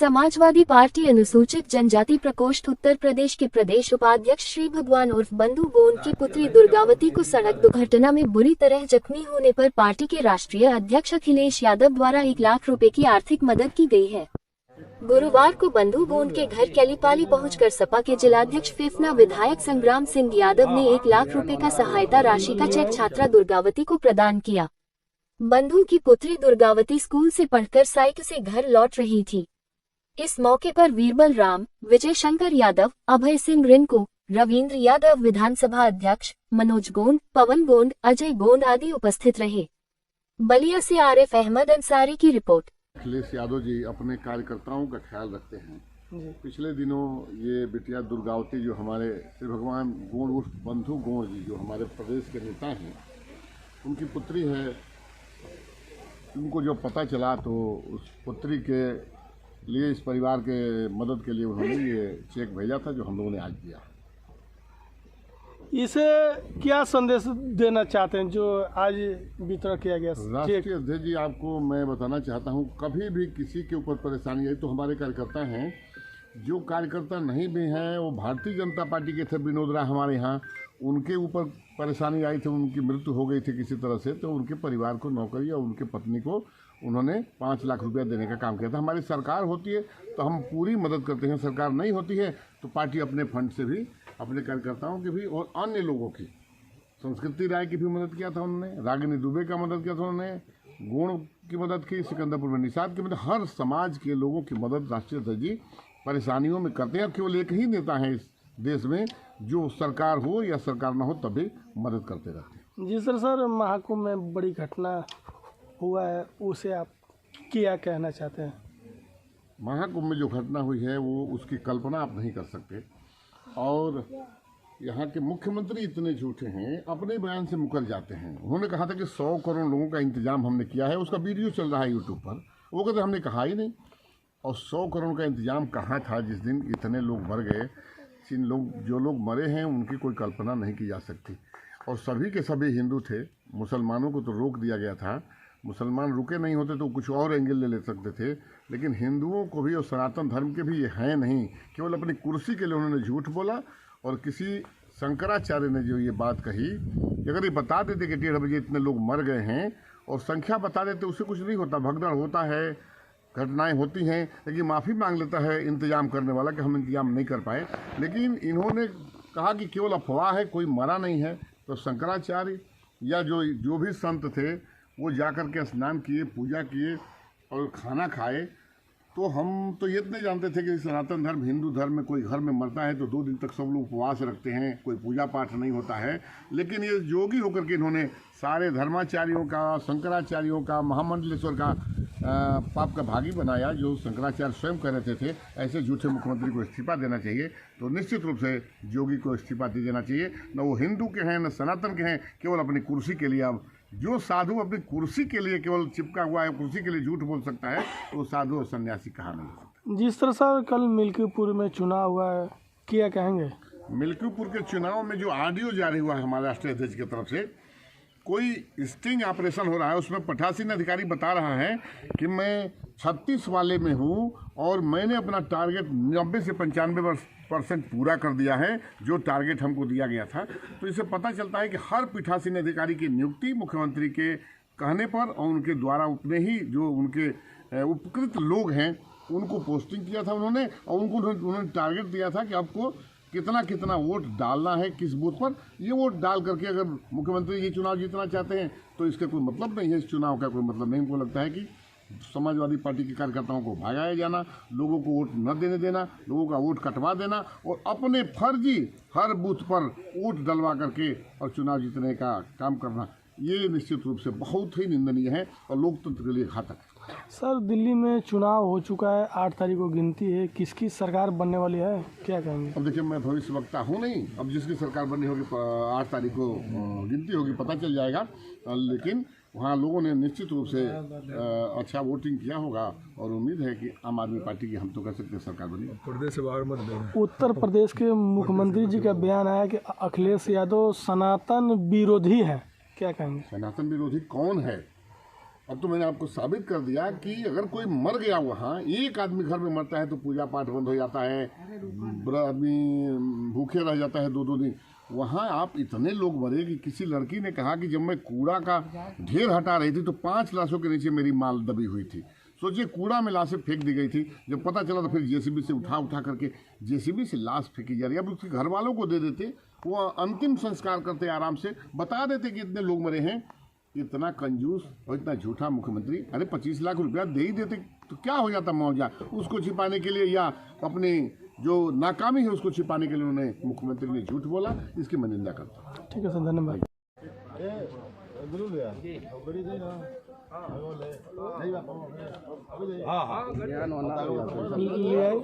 Samajwadi party अनुसूचित जनजाति प्रकोष्ठ उत्तर प्रदेश के प्रदेश उपाध्यक्ष श्री भगवान उर्फ बंधु गोंड की पुत्री दुर्गावती को सड़क दुर्घटना में बुरी तरह जख्मी होने पर पार्टी के राष्ट्रीय अध्यक्ष अखिलेश यादव द्वारा 1 लाख रुपए की आर्थिक मदद की गई है। गुरुवार को बंधु गोंड के घर कैलीपाली पहुंचकर सपा के जिलाध्यक्ष फेफना विधायक संग्राम सिंह यादव ने 1 लाख रुपए का सहायता राशि का चेक छात्रा दुर्गावती को प्रदान किया। बंधु की पुत्री दुर्गावती स्कूल से पढ़कर साइकिल से घर लौट रही थी। इस मौके पर वीरबल राम, विजय शंकर यादव, अभय सिंह रिंकू, रविंद्र यादव, विधानसभा अध्यक्ष मनोज गोंड, पवन गोंड, अजय गोंड आदि उपस्थित रहे। बलिया से आरिफ अहमद अंसारी की रिपोर्ट। अखिलेश यादव जी अपने कार्यकर्ताओं का ख्याल रखते हैं। पिछले दिनों ये बिटिया दुर्गावती जो हमारे श्री भगवान गोंड उर्फ बंधु गोंड जी जो हमारे प्रदेश के नेता हैं, उनकी पुत्री है। उनको जो पता चला तो उस पुत्री के लिए, इस परिवार के मदद के लिए उन्होंने ये चेक भेजा था जो हम लोगों ने आज दिया। इसे क्या संदेश देना चाहते हैं जो आज वितरण किया गया? राष्ट्रीय अध्यक्ष जी, आपको मैं बताना चाहता हूँ, कभी भी किसी के ऊपर परेशानी आई तो हमारे कार्यकर्ता हैं। जो कार्यकर्ता नहीं भी हैं वो भारतीय जनता पार्टी के थे, विनोद राय हमारे यहाँ, उनके ऊपर परेशानी आई थी, उनकी मृत्यु हो गई थी किसी तरह से, तो उनके परिवार को नौकरी और उनके पत्नी को उन्होंने 5 लाख रुपया देने का काम किया था। हमारी सरकार होती है तो हम पूरी मदद करते हैं, सरकार नहीं होती है तो पार्टी अपने फंड से भी, अपने कार्यकर्ताओं की भी और अन्य लोगों की, संस्कृति राय की भी मदद किया था उन्होंने, रागिनी दुबे का मदद किया था उन्होंने, गोंड की मदद की, सिकंदरपुर में निषाद की मदद, हर समाज के लोगों की मदद राष्ट्रीय अध्यक्ष जी परेशानियों में करते हैं। केवल एक ही नेता है इस देश में जो सरकार हो या सरकार ना हो तभी मदद करते रहते हैं। जी सर, महाकुंभ में बड़ी घटना हुआ है, उसे आप क्या कहना चाहते हैं? महाकुंभ में जो घटना हुई है वो उसकी कल्पना आप नहीं कर सकते। और यहाँ के मुख्यमंत्री इतने झूठे हैं, अपने बयान से मुकर जाते हैं। उन्होंने कहा था कि 100 करोड़ लोगों का इंतजाम हमने किया है, उसका वीडियो चल रहा है यूट्यूब पर। वो कहते हमने कहा ही नहीं। और 100 करोड़ का इंतजाम कहाँ था जिस दिन इतने लोग मर गए? जो लोग मरे हैं उनकी कोई कल्पना नहीं की जा सकती। और सभी के सभी हिंदू थे, मुसलमानों को तो रोक दिया गया था। मुसलमान रुके नहीं होते तो कुछ और एंगल ले सकते थे, लेकिन हिंदुओं को भी और सनातन धर्म के भी ये हैं नहीं। केवल अपनी कुर्सी के लिए उन्होंने झूठ बोला। और किसी शंकराचार्य ने जो ये बात कही कि अगर ये बता देते कि 1:30 बजे इतने लोग मर गए हैं और संख्या बता देते, उससे कुछ नहीं होता। भगदड़ होता है, घटनाएं होती हैं, लेकिन माफ़ी मांग लेता है इंतजाम करने वाला कि हम इंतजाम नहीं कर पाए। लेकिन इन्होंने कहा कि केवल अफवाह है, कोई मरा नहीं है। तो शंकराचार्य या जो भी संत थे वो जा कर के स्नान किए, पूजा किए और खाना खाए। तो हम तो ये इतने जानते थे कि सनातन धर्म, हिंदू धर्म में कोई घर में मरता है तो 2 दिन तक सब लोग उपवास रखते हैं, कोई पूजा पाठ नहीं होता है। लेकिन ये योगी होकर के इन्होंने सारे धर्माचार्यों का, शंकराचार्यों का, महामंडलेश्वर का पाप का भागी बनाया। जो शंकराचार्य स्वयं कह रहे थे ऐसे झूठे मुख्यमंत्री को इस्तीफा देना चाहिए। तो निश्चित रूप से योगी को इस्तीफा दे देना चाहिए। न वो हिंदू के हैं न सनातन के हैं, केवल अपनी कुर्सी के लिए। अब जो साधु अपनी कुर्सी के लिए केवल चिपका हुआ है, कुर्सी के लिए झूठ बोल सकता है, तो वो साधु और सन्यासी कहा नहीं हो सकता। जिस तरह सर कल मिल्कीपुर में चुनाव हुआ है, क्या कहेंगे? मिल्कीपुर के चुनाव में जो ऑडियो जारी हुआ है हमारे राष्ट्रीय अध्यक्ष की तरफ से, कोई स्टिंग ऑपरेशन हो रहा है। उसमें पठासीन अधिकारी बता रहा है कि मैं 36 वाले में हूँ और मैंने अपना टारगेट 90 से 95% पूरा कर दिया है, जो टारगेट हमको दिया गया था। तो इससे पता चलता है कि हर पीठासीन अधिकारी की नियुक्ति मुख्यमंत्री के कहने पर और उनके द्वारा अपने ही जो उनके उपकृत लोग हैं उनको पोस्टिंग किया था उन्होंने। और उन्होंने टारगेट दिया था कि आपको कितना वोट डालना है किस बूथ पर। ये वोट डाल करके अगर मुख्यमंत्री ये चुनाव जीतना चाहते हैं तो इसका कोई मतलब नहीं है। इस चुनाव का कोई मतलब नहीं। हमको लगता है कि समाजवादी पार्टी के कार्यकर्ताओं को भगाया जाना, लोगों को वोट न देने देना, लोगों का वोट कटवा देना और अपने फर्जी हर बूथ पर वोट डलवा करके और चुनाव जीतने का काम करना, ये निश्चित रूप से बहुत ही निंदनीय है और लोकतंत्र के लिए घातक है। सर, दिल्ली में चुनाव हो चुका है, 8 तारीख को गिनती है, किसकी सरकार बनने वाली है, क्या कहेंगे? अब देखिए, मैं भविष्य वक्ता हूँ नहीं। अब जिसकी सरकार बननी होगी 8 तारीख को गिनती होगी, पता चल जाएगा। लेकिन वहाँ लोगों ने निश्चित रूप से अच्छा वोटिंग किया होगा और उम्मीद है कि आम आदमी पार्टी की, हम तो कह सकते हैं, सरकार बनी। प्रदेश से बाहर मत देना। उत्तर प्रदेश के मुख्यमंत्री जी का बयान आया कि अखिलेश यादव सनातन विरोधी हैं, क्या कहेंगे? सनातन विरोधी कौन है अब तो मैंने आपको साबित कर दिया कि अगर कोई मर गया वहाँ, एक आदमी घर में मरता है तो पूजा पाठ बंद हो जाता है, आदमी भूखे रह जाता है 2-2 दिन। वहाँ आप इतने लोग मरे कि किसी लड़की ने कहा कि जब मैं कूड़ा का ढेर हटा रही थी तो 5 लाशों के नीचे मेरी माल दबी हुई थी। सोचिए, कूड़ा में लाशें फेंक दी गई थी। जब पता चला तो फिर जेसीबी से उठा करके जेसीबी से लाश फेंकी जा रही है। अब उसके घर वालों को दे देते, वो अंतिम संस्कार करते, आराम से बता देते कि इतने लोग मरे हैं। इतना कंजूस और इतना झूठा मुख्यमंत्री। अरे 25 लाख रुपया दे ही देते तो क्या हो जाता मुआवजा, उसको छिपाने के लिए या अपनी जो नाकामी है उसको छिपाने के लिए उन्होंने मुख्यमंत्री ने झूठ बोला। इसकी मैं निंदा करता हूँ। ठीक है सर, धन्यवाद। ले आए।